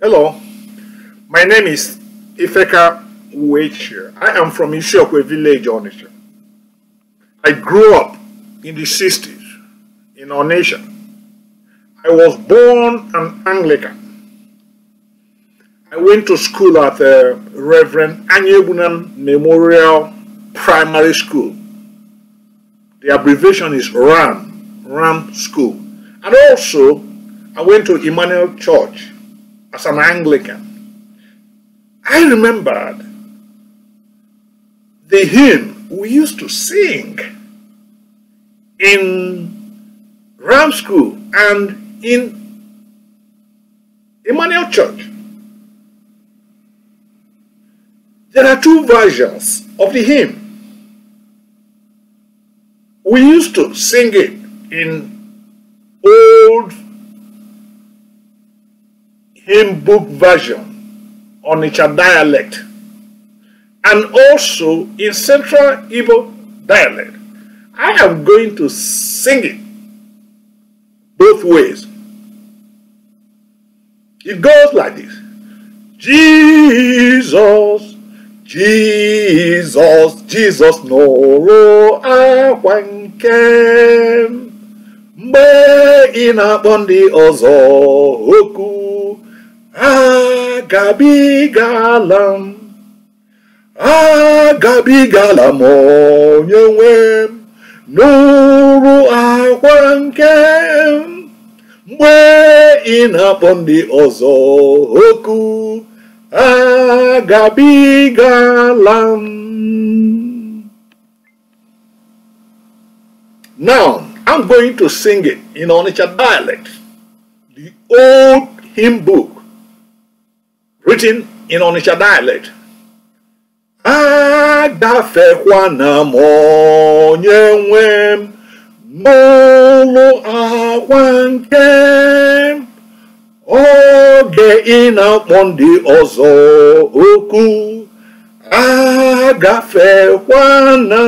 Hello, my name is Ifeka Uwechia. I am from Ishokwe village, Onitsha. I grew up in the 60's in Onitsha. I was born an Anglican. I went to school at Reverend Anyebunan Memorial Primary School. The abbreviation is RAM School. And also, I went to Emmanuel Church as an Anglican. I remembered the hymn we used to sing in Ram School and in Emmanuel Church. There are two versions of the hymn. We used to sing it in old hymn book version, Onitsha dialect, and also in Central Igbo dialect. I am going to sing it both ways. It goes like this. Jesus, Jesus, Jesus noro akwa nke mgbe ị na-akpọ ndị ọzọ okwu agabigala m onye nwe m nụrụ akwa nke m mgbe ị na-akpọ ndị ọzọ okwu agabigala m. Now I'm going to sing it in Onitsha dialect, the old hymn book written in Onitsha dialect. Agafekwana m onye nwe m n'ụlọ akwa nke m oge ị na-akpọ ndị ọzọ okwu agafekwana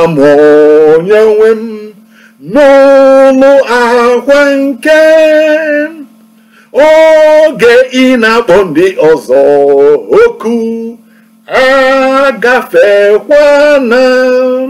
m onye nwe m n'ụlọ akwa nke m oge ị na-akpọ ndị ọzọ okwu agafekwana m.